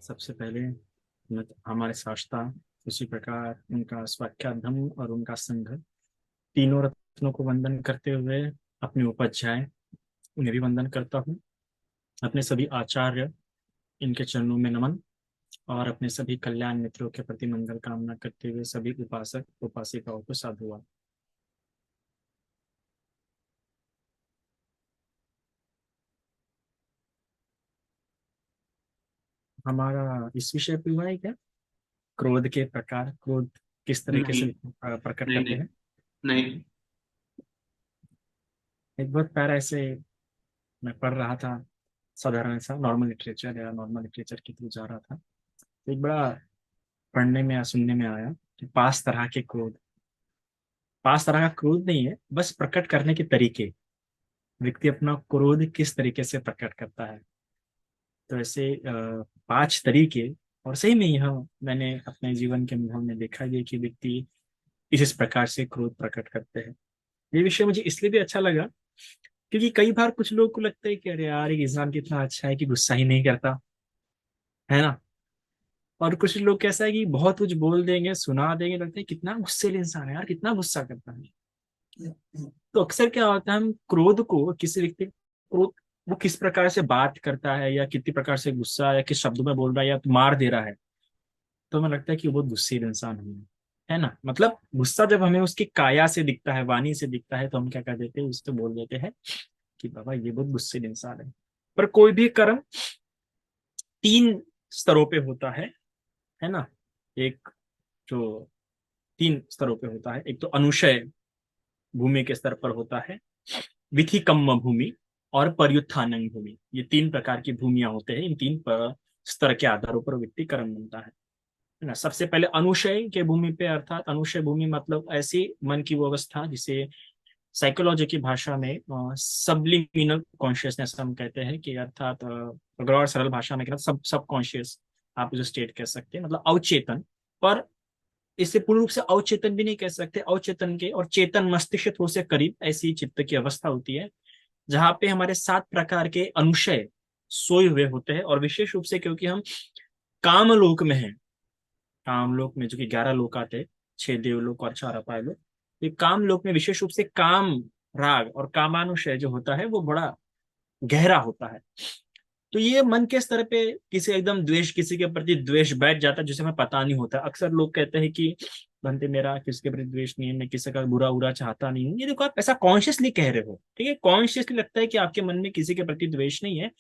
सबसे पहले हमारे शास्त्रा, उसी प्रकार उनका स्वाख्यात धम्म और उनका संघ, तीनों रत्नों को वंदन करते हुए अपने उपाध्याय उन्हें भी वंदन करता हूँ। अपने सभी आचार्य इनके चरणों में नमन और अपने सभी कल्याण मित्रों के प्रति मंगल कामना करते हुए सभी उपासक उपासिकाओं को साधुवाद। हमारा इस विषय पे हुआ है क्या? क्रोध के प्रकार, क्रोध किस तरीके नहीं, से प्रकट नहीं, करते नहीं, हैं। नहीं। एक बहुत प्यारा ऐसे मैं पढ़ रहा था, साधारण सा नॉर्मल लिटरेचर या नॉर्मल लिटरेचर की तरफ जा रहा था, तो एक बड़ा पढ़ने में या सुनने में आया कि पांच तरह के क्रोध, पांच तरह का क्रोध नहीं है, बस प्रकट करने के तरीके। व्यक्ति अपना क्रोध किस तरीके से प्रकट करता है। तो ऐसे पांच तरीके, और सही में यह मैंने अपने जीवन के अनुभव में देखा है कि व्यक्ति इस प्रकार से क्रोध प्रकट करते हैं। ये विषय मुझे इसलिए भी अच्छा लगा क्योंकि कई बार कुछ लोगों को लगता है कि अरे यार ये इंसान कितना अच्छा है कि गुस्सा ही नहीं करता, है ना। और कुछ लोग कैसा है कि बहुत कुछ बोल देंगे, सुना देंगे, लगता है कितना गुस्सेल इंसान है यार, कितना गुस्सा करता है। तो अक्सर क्या होता है, हम क्रोध को किसी व्यक्ति क्रोध, वो किस प्रकार से बात करता है या कितनी प्रकार से गुस्सा या किस शब्दों में बोल रहा है या मार दे रहा है, तो हमें लगता है कि वो बहुत गुस्सेल इंसान है ना। मतलब गुस्सा जब हमें उसकी काया से दिखता है, वाणी से दिखता है, तो हम क्या कर देते हैं, उससे बोल देते हैं कि बाबा ये बहुत गुस्सेल इंसान है। पर कोई भी कर्म तीन स्तरों पे होता है ना। एक जो तीन स्तरों पे होता है, एक तो अनुशय भूमि के स्तर पर होता है, विधिकम्म भूमि और पर्युत्थानंग भूमि। ये तीन प्रकार की भूमियां होते हैं। इन तीन स्तर के आधारों पर व्यक्ति कर्म बनता है ना। सबसे पहले अनुशय के भूमि पे, अर्थात अनुशय भूमि मतलब ऐसी मन की वो अवस्था जिसे साइकोलॉजी की भाषा में सबलिमिनल कॉन्शियसनेस हम कहते हैं, कि अर्थात अगर और सरल भाषा में कहते सब सब कॉन्शियस आप जो स्टेट कह सकते हैं, मतलब अवचेतन। पर इसे पूर्ण रूप से अवचेतन भी नहीं कह सकते, अवचेतन के और चेतन मस्तिष्क थोड़े से करीब ऐसी चित्त की अवस्था होती है, जहां पे हमारे सात प्रकार के अनुशय सोए हुए होते हैं। और विशेष रूप से क्योंकि हम कामलोक में हैं, कामलोक में जो कि 11 लोक आते हैं, 6 देवलोक और 4 अपायलोक। ये कामलोक में विशेष रूप से काम राग और कामानुशय जो होता है वो बड़ा गहरा होता है। तो ये मन के स्तर पे किसी एकदम द्वेष, किसी के प्रति द्वेष बैठ जाता है जिसे हमें पता नहीं होता। अक्सर लोग कहते हैं कि बनते मेरा किसी के प्रति द्वेष नहीं है, मैं किसी का बुरा उरा चाहता नहीं हूँ। ये देखो, आप ऐसा कॉन्शियसली कह रहे हो, ठीक है, कॉन्शियसली लगता है कि आपके मन में किसी के प्रति द्वेष नहीं है,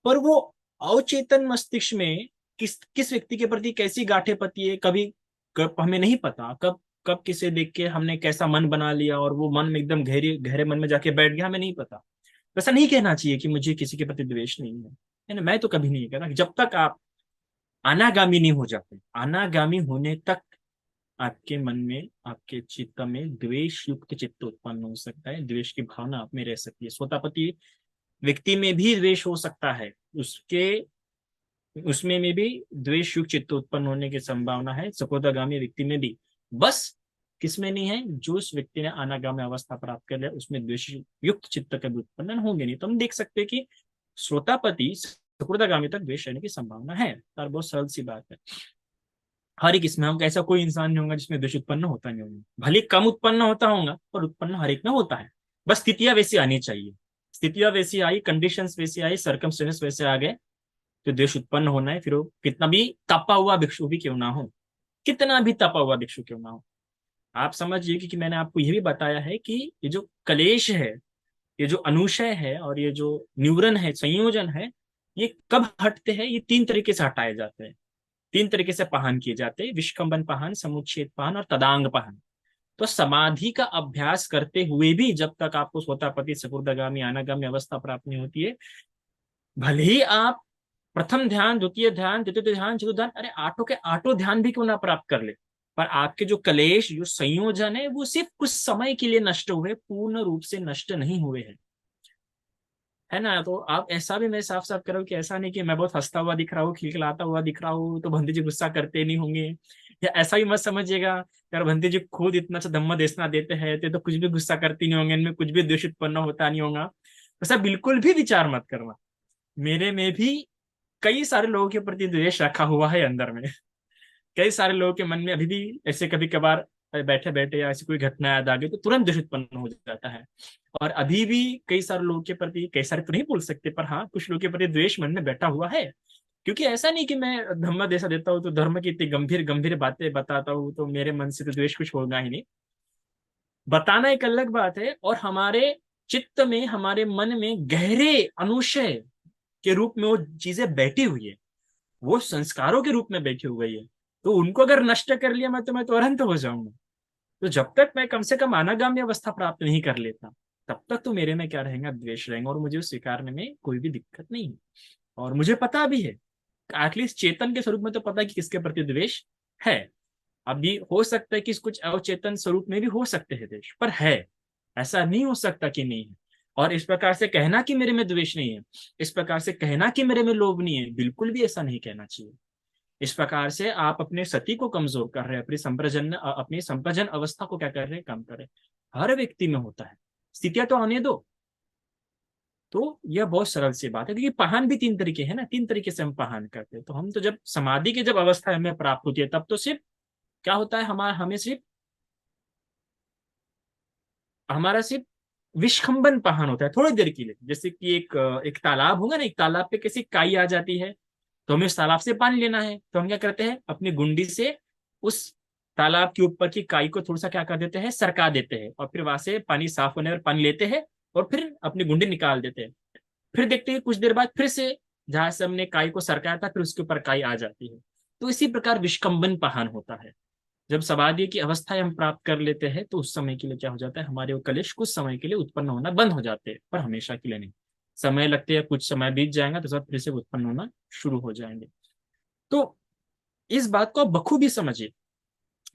पर वो अवचेतन मस्तिष्क में किस किस व्यक्ति के प्रति कैसी गांठें पती है, कभी कब हमें नहीं पता, कब कब किसे देख के हमने कैसा मन बना लिया और वो मन में एकदम गहरे गहरे मन में जाके बैठ गया, हमें नहीं पता। वैसा नहीं कहना चाहिए कि मुझे किसी के प्रति द्वेष नहीं है ना। मैं तो कभी नहीं कहता। जब तक आप अनागामी नहीं हो जाते, अनागामी होने तक आपके मन में, आपके चित्त में द्वेष युक्त चित्त उत्पन्न हो सकता है, द्वेष की भावना आप में रह सकती है। स्वतापति व्यक्ति में भी द्वेष हो सकता है, उसके उसमें में भी द्वेष युक्त चित्त उत्पन्न होने की संभावना है, सकोदागामी व्यक्ति में भी। बस किसमें नहीं है, जो उस व्यक्ति ने अनागामी अवस्था प्राप्त कर लिया उसमें द्वेष युक्त चित्त कभी उत्पन्न होंगे नहीं। तो हम देख सकते हैं कि श्रोतापति सकुर्दागामी तक द्वेष रहने की संभावना है, और बहुत सरल सी बात है। हर एक इसमें हम ऐसा कोई इंसान नहीं होगा जिसमें द्वेष उत्पन्न होता नहीं होगा, भले कम उत्पन्न होता होगा पर उत्पन्न हर एक में होता है। बस स्थितियां वैसी आनी चाहिए। स्थितियां वैसी आई, कंडीशंस वैसी आई, सर्कमस्टेंसेस वैसे आ गए, तो द्वेष उत्पन्न होना है। फिर वो कितना भी तपा हुआ भिक्षु भी क्यों ना हो, कितना भी तपा हुआ भिक्षु क्यों ना हो। आप समझिए कि मैंने आपको यह भी बताया है कि ये जो कलेश है, ये जो अनुशय है और ये जो न्यूरन है, संयोजन है, ये कब हटते हैं, ये तीन तरीके से हटाए जाते हैं। तीन तरीके से पहन किए जाते हैं, विष्कंबन पहन, समुच्छेद पहन और तदांग पहन। तो समाधि का अभ्यास करते हुए भी जब तक आपको स्वतापति सकुर्दगामी अनागामी अवस्था प्राप्त नहीं होती है, भले ही आप प्रथम ध्यान, द्वितीय ध्यान, तृतीय ध्यान, चतुर्थ ध्यान, अरे आठों के आठों ध्यान भी क्यों ना प्राप्त कर ले, पर आपके जो कलेश, जो संयोजन है, वो सिर्फ कुछ समय के लिए नष्ट हुए, पूर्ण रूप से नष्ट नहीं हुए हैं, है ना। तो आप ऐसा भी मैं साफ साफ करो कि ऐसा नहीं कि मैं बहुत हंसता हुआ दिख रहा हूँ, खिलखिलाता हुआ दिख रहा हूँ, तो बंदी जी गुस्सा करते नहीं होंगे। या ऐसा भी मत समझिएगा यार, बंदी जी खुद इतना अच्छा धम्म देशना देते हैं तो कुछ भी गुस्सा करती नहीं होंगे, इनमें कुछ भी द्वेष उत्पन्न होता नहीं होगा। ऐसा बिल्कुल भी विचार मत करना। मेरे में भी कई सारे लोगों के प्रति द्वेष रखा हुआ है अंदर में। कई सारे लोगों के मन में अभी भी ऐसे कभी कभार बैठे बैठे या ऐसी कोई घटना याद आ गई तो तुरंत द्वेष उत्पन्न हो जाता है। और अभी भी कई सारे लोगों के प्रति, कई सारे तो नहीं बोल सकते, पर हाँ कुछ लोगों के प्रति द्वेष मन में बैठा हुआ है। क्योंकि ऐसा नहीं कि मैं धम्म देशा देता हूँ तो धर्म की इतनी गंभीर गंभीर बातें बताता हूँ तो मेरे मन से तो द्वेष कुछ होगा ही नहीं। बताना एक अलग बात है, और हमारे चित्त में, हमारे मन में गहरे अनुशय के रूप में वो चीजें बैठी हुई है, वो संस्कारों के रूप में बैठी हुई है। तो उनको अगर नष्ट कर लिया मैं तो अरहंत हो जाऊंगा। तो जब तक मैं कम से कम अनागामी अवस्था प्राप्त नहीं कर लेता, तब तक तो मेरे में क्या रहेगा, द्वेष रहेगा, और मुझे उस स्वीकारने में कोई भी दिक्कत नहीं है। और मुझे पता भी है, एटलीस्ट चेतन के स्वरूप में तो पता है कि किसके प्रति द्वेष है। अभी हो सकता है कि कुछ अवचेतन स्वरूप में भी हो सकते हैं द्वेष, पर है, ऐसा नहीं हो सकता कि नहीं है। और इस प्रकार से कहना कि मेरे में द्वेष नहीं है, इस प्रकार से कहना कि मेरे में लोभ नहीं है, बिल्कुल भी ऐसा नहीं कहना चाहिए। इस प्रकार से आप अपने सती को कमजोर कर रहे हैं, अपनी संप्रजन अवस्था को क्या कर रहे हैं, कम कर रहे हैं। हर व्यक्ति में होता है, स्थितियां तो आने दो। तो यह बहुत सरल सी बात है, क्योंकि पहान भी तीन तरीके हैं ना, तीन तरीके से हम पहान करते हैं। तो हम तो जब समाधि की जब अवस्था हमें प्राप्त होती है तब तो सिर्फ क्या होता है, हमें सिर्फ हमारा सिर्फ विष्खंबन पहान होता है थोड़ी देर के लिए। जैसे कि एक तालाब होगा ना, एक तालाब पे कैसी काई आ जाती है, तो हमें उस तालाब से पानी लेना है, तो हम क्या करते हैं, अपनी गुंडी से उस तालाब के ऊपर की काई को थोड़ा सा क्या कर देते हैं, सरका देते हैं, और फिर वहां से पानी साफ होने पर पानी लेते हैं, और फिर अपनी गुंडी निकाल देते हैं। फिर देखते हैं कुछ देर बाद फिर से जहां से हमने काई को सरकाया था, फिर उसके ऊपर काई आ जाती है। तो इसी प्रकार विष्कंबन पहान होता है। जब समाधि की अवस्था हम प्राप्त कर लेते हैं तो उस समय के लिए क्या हो जाता है, हमारे वो कलेश कुछ समय के लिए उत्पन्न होना बंद हो जाते हैं, पर हमेशा के लिए नहीं। समय लगते हैं, कुछ समय बीत जाएगा तो सब फिर से उत्पन्न होना शुरू हो जाएंगे। तो इस बात को आप बखूबी समझिए,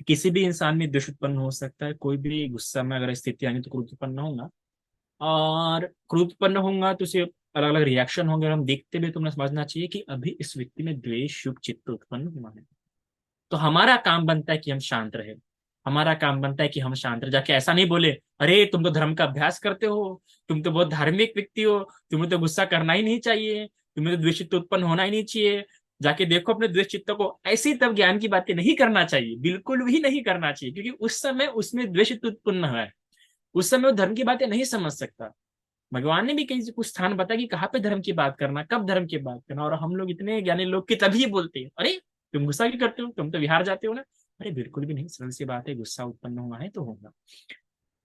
किसी भी इंसान में द्वेष उत्पन्न हो सकता है, कोई भी गुस्सा में अगर स्थिति आनी तो क्रोध उत्पन्न होगा, और क्रोध उत्पन्न होगा तो उसे अलग अलग रिएक्शन होंगे, और हम देखते हुए तुम्हें समझना चाहिए कि अभी इस व्यक्ति में द्वेष युक्त चित्त उत्पन्न हुआ है। तो हमारा काम बनता है कि हम शांत रहे। हमारा काम बनता है कि हम शांत रहे, जाके ऐसा नहीं बोले, अरे तुम तो धर्म का अभ्यास करते हो, तुम तो बहुत धार्मिक व्यक्ति हो, तुम्हें तो गुस्सा करना ही नहीं चाहिए, तुम्हें तो द्वेष चित्त उत्पन्न होना ही नहीं चाहिए, जाके देखो अपने द्वेष चित्त को। ऐसी तब ज्ञान की बातें नहीं करना चाहिए, बिल्कुल भी नहीं करना चाहिए, क्योंकि उस समय उसमें द्वेष चित्त उत्पन्न हुआ है। उस समय वो धर्म की बातें नहीं समझ सकता। भगवान ने भी कहीं से कुछ स्थान बताया कि कहाँ पे धर्म की बात करना, कब धर्म की बात करना, और हम लोग इतने ज्ञानी लोग की तभी बोलते हैं, अरे तुम गुस्सा क्यों करते हो, तुम तो विहार जाते हो ना। अरे बिल्कुल भी नहीं, सरल सी बात है, गुस्सा उत्पन्न हुआ है तो होगा,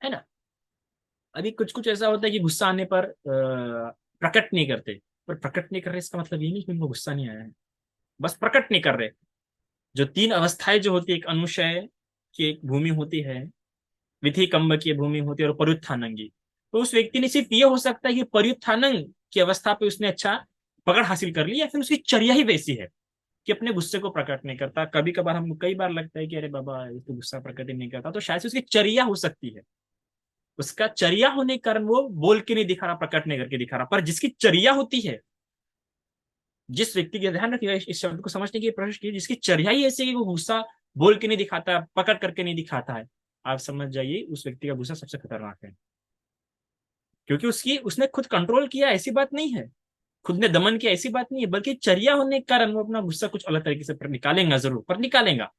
है ना। अभी कुछ कुछ ऐसा होता है कि गुस्सा आने पर प्रकट नहीं करते, पर प्रकट नहीं कर रहे इसका मतलब ये नहीं कि उनको गुस्सा नहीं आया है, बस प्रकट नहीं कर रहे। जो तीन अवस्थाएं जो होती है, एक अनुशय की एक भूमि होती है, विधिकम्ब की भूमि होती है, और पर्युत्थानंगी। तो उस व्यक्ति ने सिर्फ ये हो सकता है कि पर्युत्थानंग की अवस्था पे उसने अच्छा पकड़ हासिल कर ली, या फिर उसकी चर्या ही वैसी है कि अपने गुस्से को प्रकट नहीं करता। कभी कभार हमको कई बार लगता है कि अरे बाबा ये तो गुस्सा प्रकट ही नहीं करता, तो शायद से उसकी चर्या हो सकती है। उसका चर्या होने के कारण वो बोल के नहीं दिखा रहा, प्रकट नहीं करके दिखा रहा। पर जिसकी चर्या होती है, जिस व्यक्ति के, ध्यान रखिएगा इस शब्द को समझने की प्रयास कीजिए, जिसकी चर्या ही ऐसी है कि वो गुस्सा बोल के नहीं दिखाता, प्रकट करके नहीं दिखाता है, आप समझ जाइए उस व्यक्ति का गुस्सा सबसे खतरनाक है। क्योंकि उसने खुद कंट्रोल किया, ऐसी बात नहीं है, खुद ने दमन किया, ऐसी बात नहीं है, बल्कि चर्या होने के कारण वो अपना गुस्सा कुछ अलग तरीके से निकालेगा, जरूर पर निकालेगा,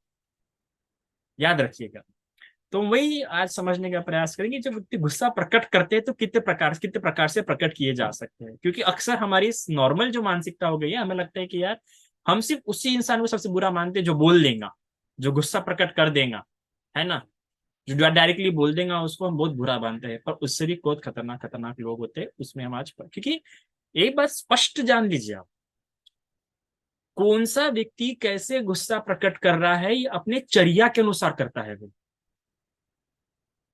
याद रखिएगा। तो वही आज समझने का प्रयास करेंगे, जब व्यक्ति गुस्सा प्रकट करते हैं तो कितने प्रकार से प्रकट किए जा सकते हैं। क्योंकि अक्सर हमारी नॉर्मल जो मानसिकता हो गई है, हमें लगता है कि यार हम सिर्फ उसी इंसान को सबसे बुरा मानते हैं जो बोल देगा, जो गुस्सा प्रकट कर देगा, है ना, जो डायरेक्टली बोल देगा उसको हम बहुत बुरा मानते हैं। पर उससे भी बहुत खतरनाक खतरनाक लोग होते हैं उसमें हम आज क्योंकि एक बात स्पष्ट जान लीजिए आप, कौन सा व्यक्ति कैसे गुस्सा प्रकट कर रहा है ये अपने चर्या के अनुसार करता है। वो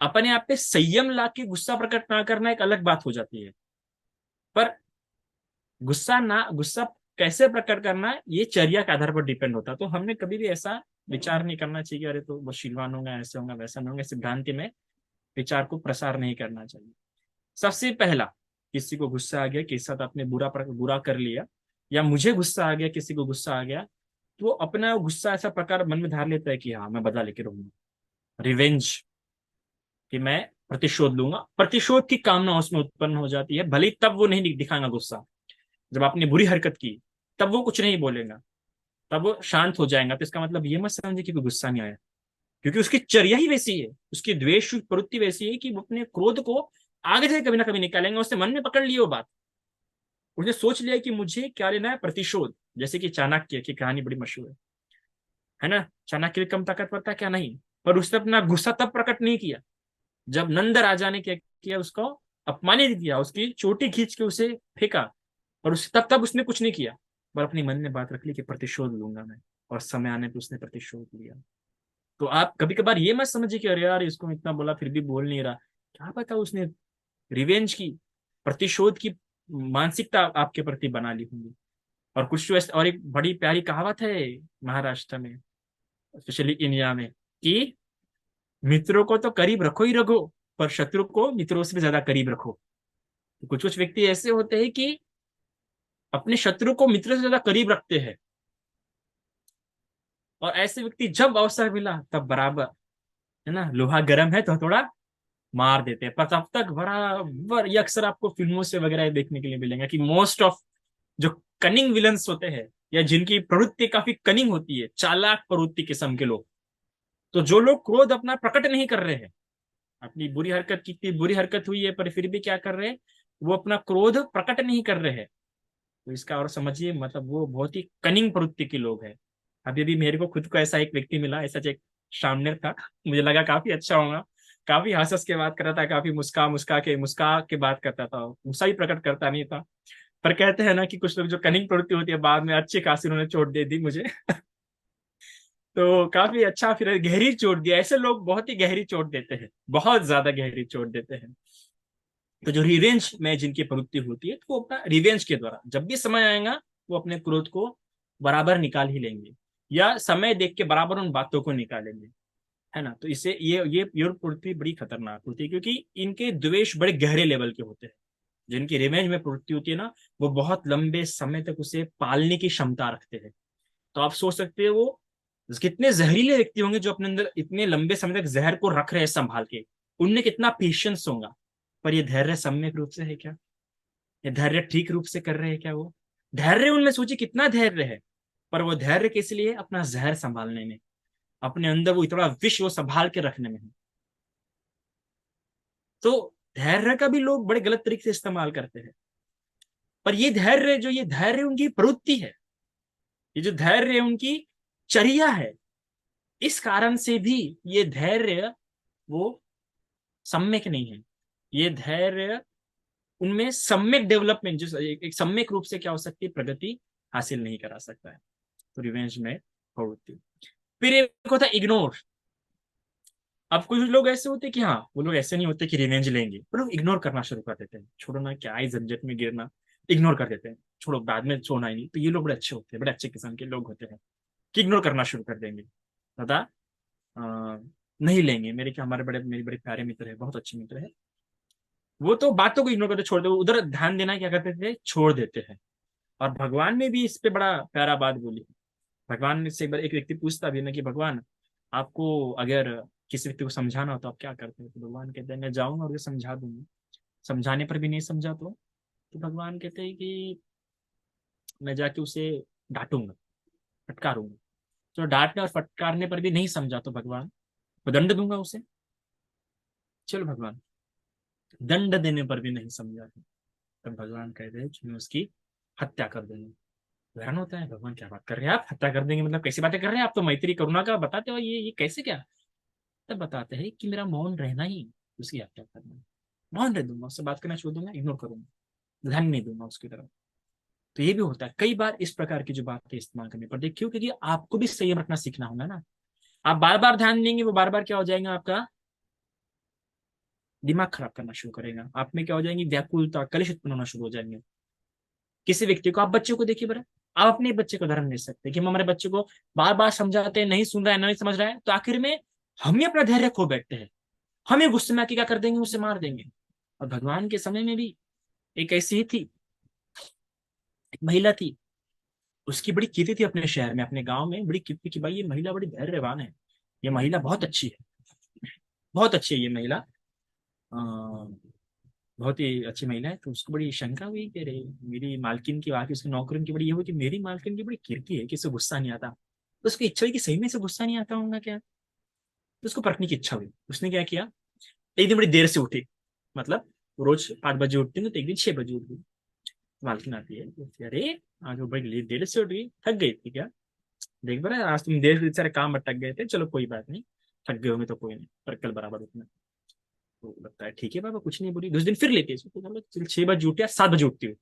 अपने आप पे संयम ला के गुस्सा प्रकट ना करना एक अलग बात हो जाती है, पर गुस्सा कैसे प्रकट करना ये चर्या के आधार पर डिपेंड होता है। तो हमने कभी भी ऐसा विचार नहीं करना चाहिए अरे तो बस शीलवान होगा, ऐसे होगा, वैसा नहीं होगा, सिद्धांति में विचार को प्रसार नहीं करना चाहिए। सबसे पहला, किसी को गुस्सा आ गया, किसी साथ आपने बुरा कर लिया, या मुझे गुस्सा आ गया, किसी को गुस्सा आ गया, तो वो अपना गुस्सा ऐसा प्रकार मन में धार लेता है कि हाँ मैं बदला लेके रहूंगा, रिवेंज, कि मैं प्रतिशोध लूंगा। प्रतिशोध की कामना उसमें उत्पन्न हो जाती है, भले ही तब वो नहीं दिखाएगा गुस्सा। जब आपने बुरी हरकत की तब वो कुछ नहीं बोलेगा, तब वो शांत हो जाएगा। तो इसका मतलब ये मत समझे कि कोई गुस्सा नहीं आया, क्योंकि उसकी चर्या ही वैसी है, उसकी द्वेष प्रवृत्ति वैसी है कि वो अपने क्रोध को आगे जाके कभी ना कभी निकालेंगे। उसने मन में पकड़ लिया वो बात, उसने सोच लिया कि मुझे क्या लेना है, प्रतिशोध। जैसे कि चाणक्य की कहानी बड़ी मशहूर है ना, चाणक्य भी कम ताकतवर था क्या, नहीं, पर उसने अपना गुस्सा तब प्रकट नहीं किया जब नंद राजा ने क्या किया, उसको अपमानित किया, उसकी चोटी खींच के उसे फेंका, और उस तब तब उसने कुछ नहीं किया, पर अपने मन में बात रख ली कि प्रतिशोध लूंगा मैं, और समय आने पर उसने प्रतिशोध लिया। तो आप कभी कभार ये मत समझिए कि अरे यार इसको इतना बोला फिर भी बोल नहीं रहा, क्या पता उसने रिवेंज की, प्रतिशोध की मानसिकता आपके प्रति बना ली होंगी। और कुछ तो और एक बड़ी प्यारी कहावत है महाराष्ट्र में, स्पेशली इंडिया में, कि मित्रों को तो करीब रखो ही रखो, पर शत्रु को मित्रों से भी ज्यादा करीब रखो। तो कुछ कुछ व्यक्ति ऐसे होते हैं कि अपने शत्रु को मित्र से ज्यादा करीब रखते हैं, और ऐसे व्यक्ति जब अवसर मिला तब बराबर, है ना, लोहा गर्म है तो थोड़ा मार देते हैं। पर तब तक बराबर, ये अक्सर आपको फिल्मों से वगैरह देखने के लिए मिलेगा कि मोस्ट ऑफ जो कनिंग विलन्स होते हैं, या जिनकी प्रवृत्ति काफी कनिंग होती है, चालाक प्रवृत्ति किस्म के लोग, तो जो लोग क्रोध अपना प्रकट नहीं कर रहे हैं, अपनी बुरी हरकत, कितनी बुरी हरकत हुई है पर फिर भी क्या कर रहे हैं, वो अपना क्रोध प्रकट नहीं कर रहे हैं, तो इसका और समझिए मतलब वो बहुत ही कनिंग प्रवृत्ति के लोग हैं। अभी अभी मेरे को खुद को ऐसा एक व्यक्ति मिला, ऐसा एक सामने था, मुझे लगा काफी अच्छा होगा, काफी हंस हंस के बात कर रहा था, काफी मुस्का के बात करता था, गुस्सा ही प्रकट करता नहीं था। पर कहते हैं ना कि कुछ लोग जो कनिंग प्रवृत्ति होती है, बाद में अच्छी खासी उन्होंने चोट दे दी मुझे। तो काफी अच्छा, फिर गहरी चोट दिया। ऐसे लोग बहुत ही गहरी चोट देते हैं, बहुत ज्यादा गहरी चोट देते हैं। तो जो रिवेंज में जिनकी प्रवृत्ति होती है, तो वो अपना रिवेंज के द्वारा जब भी समय आएगा वो अपने क्रोध को बराबर निकाल ही लेंगे, या समय देख के बराबर उन बातों को निकालेंगे, है ना। तो इससे ये प्रवृत्ति बड़ी खतरनाक होती है, क्योंकि इनके द्वेष बड़े गहरे लेवल के होते हैं। जिनकी रिवेंज में प्रवृत्ति होती है ना, वो बहुत लंबे समय तक उसे पालने की क्षमता रखते हैं। तो आप सोच सकते हो वो कितने जहरीले व्यक्ति होंगे जो अपने अंदर इतने लंबे समय तक जहर को रख रहे हैं संभाल के, उनमें कितना पेशेंस होगा। पर ये धैर्य सम्यक रूप से है क्या, ये धैर्य ठीक रूप से कर रहे हैं क्या वो, धैर्य उनमें सोचिए कितना धैर्य है, पर वो धैर्य किस लिए, अपना जहर संभालने में, अपने अंदर वो इतना विष वो संभाल के रखने में है। तो धैर्य का भी लोग बड़े गलत तरीके से इस्तेमाल करते हैं। पर ये धैर्य उनकी प्रवृत्ति है, ये जो धैर्य है उनकी चर्या है, इस कारण से भी ये धैर्य वो सम्यक नहीं है। ये धैर्य उनमें सम्यक डेवलपमेंट, जो एक सम्यक रूप से क्या हो सकती है, प्रगति हासिल नहीं करा सकता है। तो रिवेंज में प्रवृत्ति। फिर एक होता है इग्नोर। अब कुछ लोग ऐसे होते हैं कि हाँ, वो लोग ऐसे नहीं होते कि रिवेंज लेंगे, वो लोग इग्नोर करना शुरू कर देते हैं, छोड़ो ना क्या है झंझट में गिरना, इग्नोर कर देते हैं, छोड़ो बाद में छोड़ना ही नहीं। तो ये लोग बड़े अच्छे होते हैं, बड़े अच्छे किस्म के लोग होते हैं कि इग्नोर करना शुरू कर देंगे, दादा नहीं लेंगे। हमारे मेरे बड़े प्यारे मित्र है, बहुत अच्छे मित्र है, वो तो बातों को इग्नोर करते छोड़ दे, उधर ध्यान देना क्या करते थे, छोड़ देते हैं। और भगवान ने भी इस पे बड़ा प्यारा बात बोली। भगवान से एक बार एक व्यक्ति पूछता भी ना कि भगवान, आपको अगर किसी व्यक्ति को समझाना हो तो आप क्या करते हैं, तो भगवान कहते हैं मैं जाऊंगा और उसे समझा दूंगा। समझाने पर भी नहीं समझा तो भगवान कहते हैं कि मैं जाके उसे डांटूंगा, फटकारूंगा। तो डांटने और फटकारने पर भी नहीं समझा तो भगवान, मैं दंड दूंगा उसे। चलो भगवान, दंड देने पर भी नहीं समझा तब भगवान कहते हैं कि मैं उसकी हत्या कर दूंगा। हैरान होता है, भगवान क्या बात कर रहे हैं आप, हत्या कर देंगे मतलब कैसी बातें कर रहे हैं आप, तो मैत्री करुणा का बताते हो, ये कैसे क्या। तब बताते हैं कि मेरा मौन रहना ही उसकी हत्या करना है। मौन रह दूंगा, उससे बात करना छोड़ दूंगा, इग्नोर करूंगा, ध्यान नहीं दूंगा उसकी तरफ। तो ये भी होता है कई बार, इस प्रकार की जो बातें इस्तेमाल करने पर देखियो, क्योंकि आपको भी संयम रखना सीखना होगा ना। आप बार बार ध्यान देंगे, वो बार बार क्या हो जाएगा, आपका दिमाग खराब करना शुरू करेगा, आप में क्या हो जाएंगी, व्याकुलता, कलेश उत्पन्न होना शुरू हो जाएंगे। किसी व्यक्ति को, आप बच्चे को देखिए बड़ा, आप अपने बच्चे को उदाहरण ले सकते हैं कि हम हमारे बच्चे को बार बार समझाते हैं, नहीं सुन रहा है, नहीं समझ रहा है, तो आखिर में हम ही अपना धैर्य खो बैठते हैं, हम ही गुस्से में आके क्या कर देंगे, उसे मार देंगे। और भगवान के समय में भी एक ऐसी ही थी, एक महिला थी, उसकी बड़ी कीर्ति थी अपने शहर में, अपने गांव में बड़ी कीर्ति की, भाई ये महिला बड़ी धैर्यवान है, ये महिला बहुत अच्छी है, बहुत अच्छी है ये महिला। बहुत ही अच्छी महिला है, तो उसको बड़ी शंका हुई कि अरे मेरी मालकिन की बात, उसकी नौकरन की बड़ी ये हुई कि मेरी मालकिन की बड़ी किरकी है कि इसे गुस्सा नहीं आता, तो उसकी इच्छा हुई कि सही में इसे गुस्सा नहीं आता होगा क्या, तो उसको परखने की इच्छा हुई। उसने क्या किया, एक दिन बड़ी देर से उठी, मतलब रोज 5 बजे उठती है तो एक दिन 6 बजे उठ गई। मालकिन आती है, बोलती है, अरे आज वो बड़ी देर से उठ गई, थक गई थी क्या, देख बड़ा आज तुम देर से सारे काम अटक गए थे, चलो कोई बात नहीं, थक गए होंगे तो कोई नहीं, पर कल बराबर उठना। तो लगता है ठीक है बाबा, कुछ नहीं बोली, 2 दिन फिर लेती है इसको, तो चलो 6 बजे उठी या 7 बजे उठती है,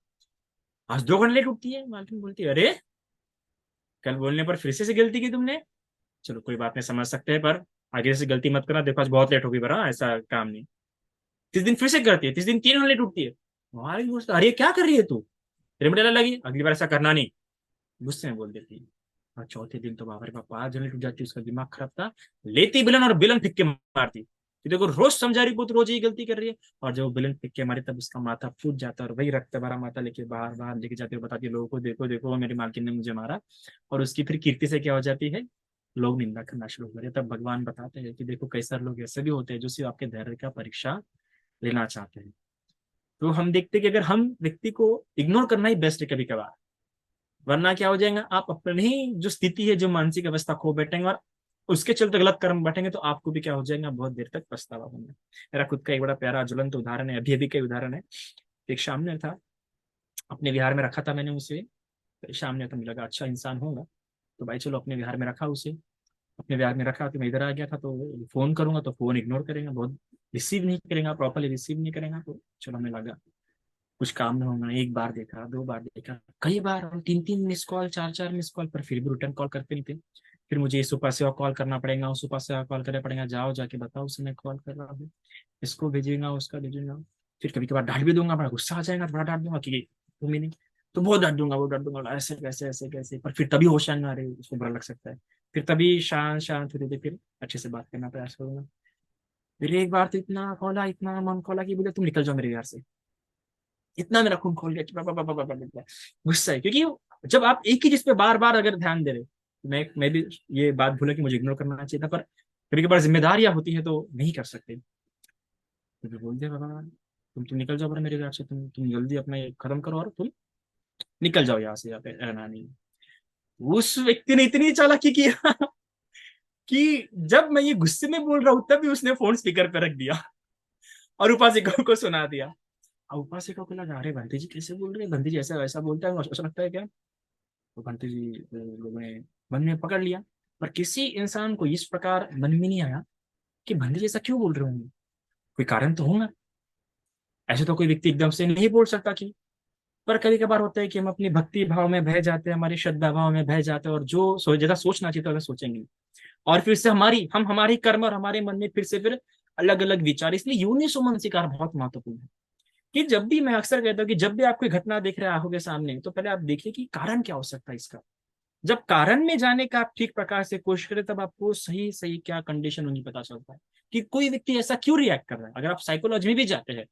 आज 2 घंटे लेट उठती है। मालकिन बोलती है, अरे कल बोलने पर फिर से गलती की तुमने, चलो कोई बात नहीं, समझ सकते हैं, पर आगे से गलती मत करना, देखो आज बहुत लेट होगी, बरा ऐसा काम नहीं। 30 दिन फिर से करती है, 30 दिन 3 घंटे लेट उठती है। हमारी दोस्त, अरे क्या कर रही है तू, तेरे में डर लगी, अगली बार ऐसा करना नहीं, गुस्से में बोल देती है। और चौथे दिन तो बाबा रे बाबा 5 जने टूट जाती, उसका दिमाग खराब था, लेती बिलन और बिलन फिक्के मारती कि देखो रोज समझा रही, बहुत रोज यही गलती कर रही है। और जब वो बिलन फिक्के मारी तब उसका माथा फूट जाता है, और वही रक्त भरा माथा लेके बाहर बाहर लेके जाती है, बताती है लोगों को, देखो देखो मेरी मालकिन ने मुझे मारा। और उसकी फिर कीर्ति से क्या हो जाती है, लोग निंदा करना शुरू कर, तब भगवान बताते हैं कि देखो कई सारे लोग ऐसे भी होते हैं जो सिर्फ आपके धैर्य का परीक्षा लेना चाहते हैं। तो हम देखते हैं कि अगर हम व्यक्ति को इग्नोर करना ही बेस्ट है कभी कभार, वरना क्या हो जाएगा, आप अपने ही जो स्थिति है, जो मानसिक अवस्था खो बैठेंगे, और उसके चलते गलत कर्म बैठेंगे, तो आपको भी क्या हो जाएगा, बहुत देर तक पछतावा होगा। मेरा खुद का एक बड़ा प्यारा ज्वलंत उदाहरण है, अभी अभी का उदाहरण है। एक सामने था, अपने विहार में रखा था मैंने उसे, तो सामने था, मुझे लगा अच्छा इंसान होगा, तो भाई चलो अपने विहार में रखा उसे। अपने विहार में रखा तो मैं इधर आ गया था, तो फोन करूंगा तो फोन इग्नोर करेगा, बहुत रिसीव नहीं करेगा, प्रॉपरली रिसीव नहीं करेगा, तो चलो मैं लगा कुछ काम में होगा, एक बार देखा, 2 बार देखा, कई बार, और 3-3 मिस कॉल, 4-4 मिस कॉल, पर फिर भी रिटर्न कॉल करते नहीं थे। फिर मुझे इस सुपा से कॉल करना पड़ेगा, उस सुपा से कॉल करना पड़ेगा, जाओ जाके बताओ उसे मैं कॉल कर रहा हूँ, इसको भेजेगा उसका भेजेगा। फिर कभी कभार डांट भी दूंगा, बड़ा गुस्सा आ जाएगा, थोड़ा डांट दूंगा कि तुम ही नहीं, तो बहुत डांट दूंगा, वो डांट दूंगा, ऐसे कैसे ऐसे कैसे, पर फिर तभी होश आएगा, अरे उसको बुरा लग सकता है। फिर तभी शांत शांत धीरे फिर अच्छे से बात करना प्रयास करूंगा। फिर एक बार तो इतना खोला, इतना मन खोला कि बोले तुम निकल जाओ मेरे घर से, इतना मेरा खून खोल गया कि गुस्सा है, क्योंकि जब आप एक ही चीज पे बार बार अगर ध्यान दे रहे, मैं भी ये बात भूला कि मुझे इग्नोर करना चाहिए था, पर कभी कभार जिम्मेदारियां होती है तो नहीं कर सकते। तो फिर बोल दिया बाबा, तुम निकल जाओ मेरे घर से, तुम जल्दी अपना ये खत्म करो और तुम निकल जाओ यहाँ से, यहाँ पे रहना नहीं। उस व्यक्ति ने इतनी चालाकी किया कि जब मैं ये गुस्से में बोल रहा हूँ तभी उसने फोन स्पीकर पे रख दिया और उपासिका को सुना दिया। अब उपासिका को लगा, अरे बंटी जी कैसे बोल रहे हैं, बंटी जी ऐसा वैसा बोलता है, ऐसा लगता है क्या। तो बंटी जी लोगों ने मन में पकड़ लिया, पर किसी इंसान को इस प्रकार मन में नहीं आया कि बंटी जी ऐसा क्यों बोल रहे होंगे, कोई कारण तो होगा, ऐसे तो कोई व्यक्ति एकदम से नहीं बोल सकता कि। पर कभी कभार होता है कि हम अपनी भक्ति भाव में बह जाते हैं, हमारी श्रद्धा भाव में बह जाते हैं, और जो ज्यादा सोचना चाहिए तो अगर सोचेंगे, और फिर से हमारी कर्म और हमारे मन में फिर अलग अलग विचार, इसलिए यूनिसो मनसिकार बहुत महत्वपूर्ण है। कि जब भी मैं अक्सर कहता हूँ कि जब भी आप कोई घटना देख रहे आंखों के सामने, तो पहले आप देखिए कि कारण क्या हो सकता है इसका। जब कारण में जाने का आप ठीक प्रकार से कोशिश करें, तब आपको सही सही क्या कंडीशन होनी पता चलता है कि कोई व्यक्ति ऐसा क्यों रिएक्ट कर रहा है। अगर आप साइकोलॉजी में भी जाते हैं,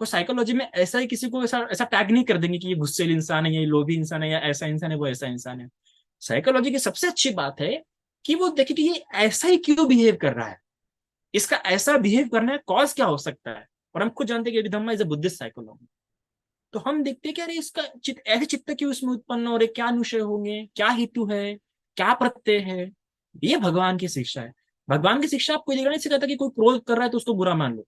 तो साइकोलॉजी में ऐसा ही किसी को ऐसा ऐसा टैग नहीं कर देंगे कि ये गुस्सेल इंसान है, ये लोभी इंसान है, या ऐसा इंसान है, वो ऐसा इंसान है। साइकोलॉजी की सबसे अच्छी बात है कि वो देखे कि ये ऐसा ही क्यों बिहेव कर रहा है, इसका ऐसा बिहेव करने का कॉज क्या हो सकता है। और हम खुद जानते हैं कि धम्मा इज अ बुद्धिस्ट साइकोलॉजी। तो हम देखते हैं कि अरे इसका ऐसे चित्त क्यों इसमें उत्पन्न हो रहे, क्या अनुशय होंगे, क्या हेतु है, क्या प्रत्यय है। ये भगवान की शिक्षा है। भगवान की शिक्षा आपको ये नहीं सिखाता कि कोई क्रोध कर रहा है तो उसको बुरा मान लो।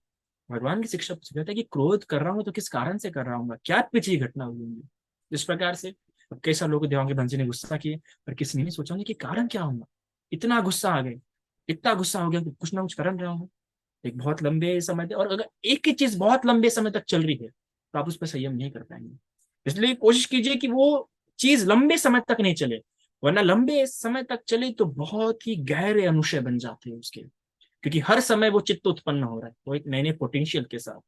भगवान की शिक्षा सिखाता है कि क्रोध कर रहा हूं तो किस कारण से कर रहा हूँ, क्या पीछे घटना हुई होंगी। इस प्रकार से अब कई सारे लोग देवांगे भंजी ने गुस्सा किए, पर किसी ने नहीं सोचा कि कारण क्या होगा, इतना गुस्सा आ गए, इतना गुस्सा हो गया कि कुछ ना कुछ कर रहा हूँ। एक बहुत लंबे समय तक, और अगर एक ही चीज बहुत लंबे समय तक चल रही है तो आप उस पर संयम नहीं कर पाएंगे। इसलिए कोशिश कीजिए कि वो चीज लंबे समय तक नहीं चले, वरना लंबे समय तक चले तो बहुत ही गहरे अनुशय बन जाते हैं उसके। क्योंकि हर समय वो चित्त उत्पन्न हो रहा है, वो एक नए नए पोटेंशियल के साथ।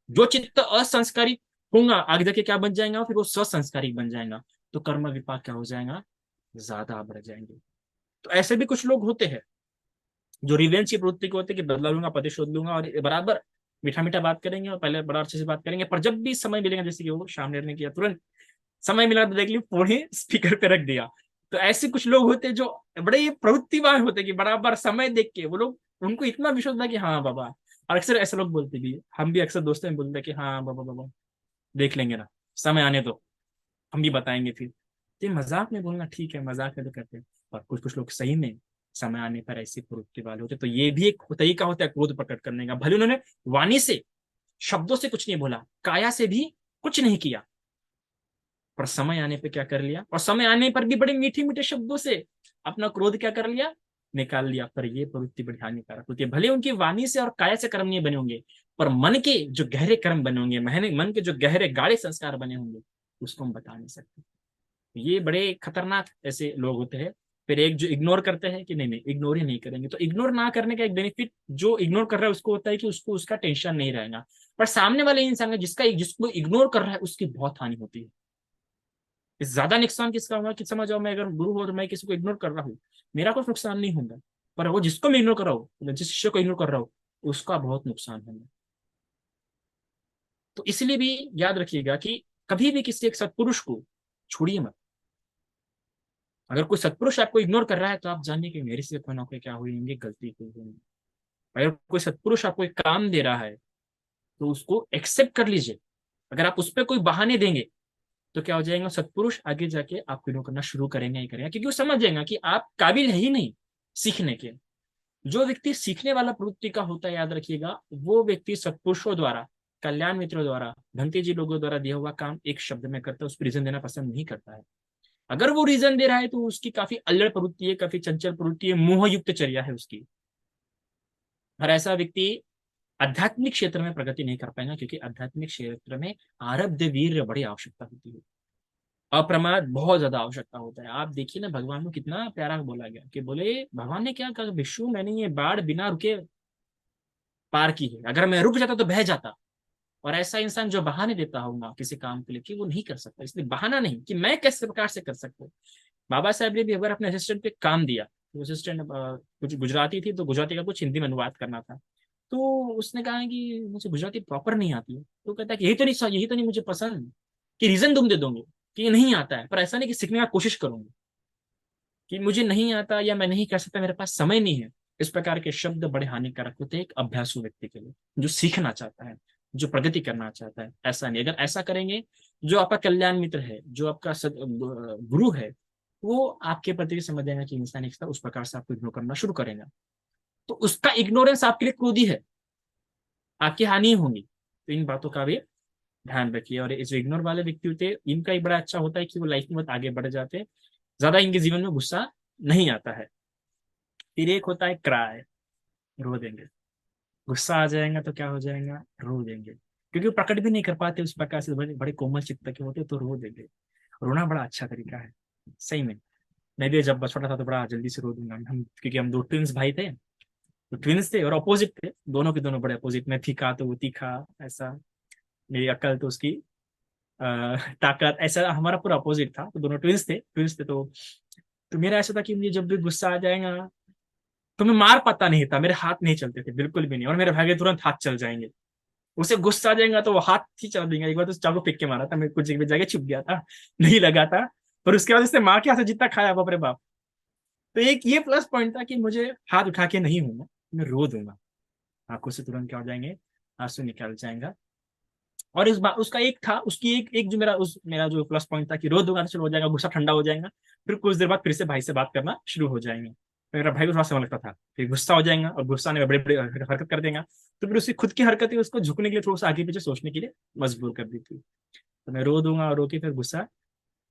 जो चित्त असंस्कारित होगा आगे जाके क्या बन जाएगा, फिर वो स्वसंस्कारिक बन जाएगा, तो कर्म विपाक क्या हो जाएगा, ज्यादा बढ़ जाएंगे। तो ऐसे भी कुछ लोग होते हैं जो रिवेंज की प्रवृत्ति को होते हैं कि बदला लूंगा, प्रतिशोध लूंगा, और बराबर मीठा मीठा बात करेंगे और पहले बड़ा अच्छे से बात करेंगे, पर जब भी समय मिलेगा, जैसे कि वो सामने ने किया, तुरंत समय मिला तो देख लियो फोन ही स्पीकर पे रख दिया। तो ऐसे कुछ लोग होते हैं जो बड़े प्रवृत्तिवान होते हैं कि बराबर समय देख के वो लोग, उनको इतना विश्वास था कि हाँ बाबा और अक्सर ऐसे लोग बोलते भी हैं, हम भी अक्सर दोस्तों में बोलते हैं कि हाँ बाबा बाबा देख लेंगे ना, समय आने दो, हम भी बताएंगे फिर। तो ये मजाक में बोलना ठीक है, मजाक में तो करते हैं। और कुछ कुछ लोग सही में समय आने पर ऐसे प्रवृत्ति वाले होते, तो ये भी एक तरीका होता है क्रोध प्रकट करने का। भले उन्होंने वाणी से, शब्दों से कुछ नहीं बोला, काया से भी कुछ नहीं किया, पर समय आने पे क्या कर लिया, और समय आने पर भी बड़े मीठे मीठे शब्दों से अपना क्रोध क्या कर लिया, निकाल लिया। पर ये प्रवृत्ति बड़ी हानिकारक होती है। भले उनकी वाणी से और काया से कर्म नहीं बने होंगे, पर मन के जो गहरे कर्म बने होंगे, मन के जो गहरे गाढ़े संस्कार बने होंगे, उसको हम बता नहीं सकते। ये बड़े खतरनाक ऐसे लोग होते हैं। फिर एक जो इग्नोर करते हैं कि नहीं नहीं इग्नोर ही नहीं करेंगे, तो इग्नोर ना करने का एक बेनिफिट जो इग्नोर कर रहा है उसको होता है कि उसको उसका टेंशन नहीं रहेगा। पर सामने वाले इंसान का जिसको इग्नोर कर रहा है उसकी बहुत हानि होती है। इस ज्यादा नुकसान किसका होगा कि समझ जाओ, मैं अगर गुरु हो तो मैं किसी को इग्नोर कर रहा हूँ, मेरा कुछ नुकसान नहीं होगा, पर वो जिसको मैं इग्नोर कर रहा हूँ, जिस शिष्य को इग्नोर कर रहा हूँ, उसका बहुत नुकसान होगा। तो इसलिए भी याद रखिएगा कि कभी भी किसी एक सत्पुरुष को छोड़िए मत। अगर कोई सत्पुरुष आपको इग्नोर कर रहा है तो आप जानिए कि मेरे से कोई ना कोई क्या हुई होंगी, गलती हुई होंगी। अगर कोई सत्पुरुष आपको एक काम दे रहा है तो उसको एक्सेप्ट कर लीजिए। अगर आप उस पर कोई बहाने देंगे तो क्या हो जाएगा, सत्पुरुष आगे जाके आपको इग्नोर करना शुरू करेंगे ही करेंगे, क्योंकि वो समझ जाएगा कि आप काबिल है ही नहीं सीखने के। जो व्यक्ति सीखने वाला प्रवृत्ति का होता है, याद रखिएगा, वो व्यक्ति सत्पुरुषों द्वारा, कल्याण मित्रों द्वारा, भंते जी लोगों द्वारा दिया हुआ काम एक शब्द में करता है, उसको रीजन देना पसंद नहीं करता है। अगर वो रीजन दे रहा है तो उसकी काफी अल्लड़ प्रवृत्ति है, काफी चंचल प्रवृत्ति है, मोहयुक्त चर्या है उसकी। और ऐसा व्यक्ति आध्यात्मिक क्षेत्र में प्रगति नहीं कर पाएगा, क्योंकि आध्यात्मिक क्षेत्र में आरब्ध वीर बड़ी आवश्यकता होती है। अप्रमाद बहुत ज्यादा आवश्यकता होता है। आप देखिए ना, भगवान को कितना प्यारा बोला गया कि बोले, भगवान ने क्या कहा, विष्णु मैंने ये बाढ़ बिना रुके पार की है, अगर मैं रुक जाता तो बह जाता। और ऐसा इंसान जो बहाने देता होगा किसी काम के लिए कि वो नहीं कर सकता, इसलिए बहाना नहीं कि मैं कैसे प्रकार से कर सकता हूँ। बाबा साहब ने भी अगर अपने असिस्टेंट पे काम दिया, तो असिस्टेंट कुछ गुजराती थी, तो गुजराती का कुछ हिंदी में अनुवाद करना था। तो उसने कहा कि मुझे गुजराती प्रॉपर नहीं आती है। तो कहता है कि यही तो नहीं मुझे पसंद, कि रीजन तुम दे दोगे कि ये नहीं आता है, पर ऐसा नहीं कि सीखने का कोशिश करूंगी, कि मुझे नहीं आता या मैं नहीं कर सकता, मेरे पास समय नहीं है। इस प्रकार के शब्द बड़े हानिकारक होते हैं एक अभ्यासु व्यक्ति के लिए, जो सीखना चाहता है, जो प्रगति करना चाहता है। ऐसा नहीं, अगर ऐसा करेंगे, जो आपका कल्याण मित्र है, जो आपका गुरु है, वो आपके प्रति समझ जाएगा कि इंसान एक उस प्रकार से आपको इग्नोर करना शुरू करेगा, तो उसका इग्नोरेंस आपके लिए क्रोधी है, आपकी हानि होगी। तो इन बातों का भी ध्यान रखिए। और जो इग्नोर वाले व्यक्ति होते हैं, इनका एक बड़ा अच्छा होता है कि वो लाइफ में बहुत आगे बढ़ जाते हैं, ज्यादा इनके जीवन में गुस्सा नहीं आता है। फिर एक होता है क्राय, रो देंगे। गुस्सा आ जाएगा तो क्या हो जाएगा, रो देंगे, क्योंकि वो प्रकट भी नहीं कर पाते उस प्रकार से, बड़े बड़े कोमल चित्त के होते, तो रो देंगे। रोना बड़ा अच्छा तरीका है सही में। मैं भी जब छोटा था तो बड़ा जल्दी से रो दूंगा हम, क्योंकि हम दो ट्विंस भाई थे, तो ट्विंस थे और अपोजिट थे, दोनों के दोनों बड़े अपोजिट। मैं फीका तो वो तीखा, ऐसा। मेरी अक्ल तो उसकी ताकत, ऐसा हमारा पूरा अपोजिट था। तो दोनों ट्विंस थे तो मेरा ऐसा था कि मुझे जब भी गुस्सा आ जाएगा तो मैं मार पाता नहीं था, मेरे हाथ नहीं चलते थे बिल्कुल भी नहीं, और मेरे भागे तुरंत हाथ चल जाएंगे। उसे गुस्सा आ जाएगा तो वो हाथ ही चल देंगे। एक बार तो चाकू फेंक के मारा था, मैं कुछ जगह छुप गया था, नहीं लगा था। पर उसके बाद उसने माँ के हाथ से जितना खाया, बाप रे बाप। तो एक ये प्लस पॉइंट था कि मुझे हाथ उठा के नहीं होगा, मैं रो दूंगा, आंखों से तुरंत क्या हो जाएंगे, आंसू निकल जाएगा। और इस बार उसका एक था, उसकी एक एक जो मेरा जो प्लस पॉइंट था कि रो दूंगा तो चलो हो जाएगा, गुस्सा ठंडा हो जाएगा। फिर कुछ देर बाद फिर से भाई से बात करना शुरू हो जाएंगे। तो मेरा भाई को थोड़ा समय लगता था, फिर गुस्सा हो जाएगा और गुस्सा ने बड़े बड़े हरकत कर देगा। तो फिर उसकी खुद की हरकतें उसको झुकने के लिए, थोड़ा सा आगे पीछे सोचने के लिए मजबूर कर दी थी। तो मैं रो दूंगा और रो के फिर गुस्सा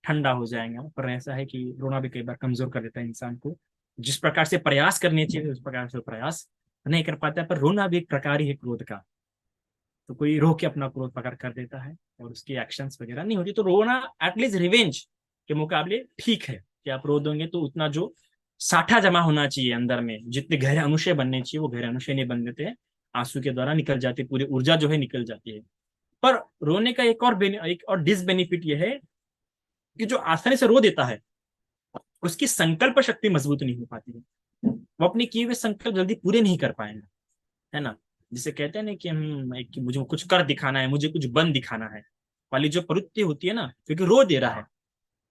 ठंडा हो जाएगा। पर ऐसा है कि रोना भी कई बार कमजोर कर देता है इंसान को। जिस प्रकार से प्रयास करने चाहिए उस प्रकार से प्रयास नहीं कर पाता है। पर रोना भी एक प्रकार ही है क्रोध का। तो कोई रो के अपना क्रोध प्रकट कर देता है और उसकी एक्शंस वगैरह नहीं होती, तो रोना एटलीस्ट रिवेंज के मुकाबले ठीक है। कि आप रो दोगे तो उतना जो साठा जमा होना चाहिए अंदर में, जितने गहरे अनुशय बनने चाहिए वो गहरे अनुशय नहीं बन देते हैं, आंसू के द्वारा निकल जाती, पूरी ऊर्जा जो है निकल जाती है। पर रोने का एक और डिसबेनिफिट यह है कि जो आसानी से रो देता है उसकी संकल्प शक्ति मजबूत नहीं हो पाती है, वो अपने किए हुए संकल्प जल्दी पूरे नहीं कर पाएगा, है ना। जिसे कहते हैं ना कि हम कि मुझे कुछ कर दिखाना है, मुझे कुछ बन दिखाना है, वाली जो प्रवृत्ति होती है ना, क्योंकि रो दे रहा है,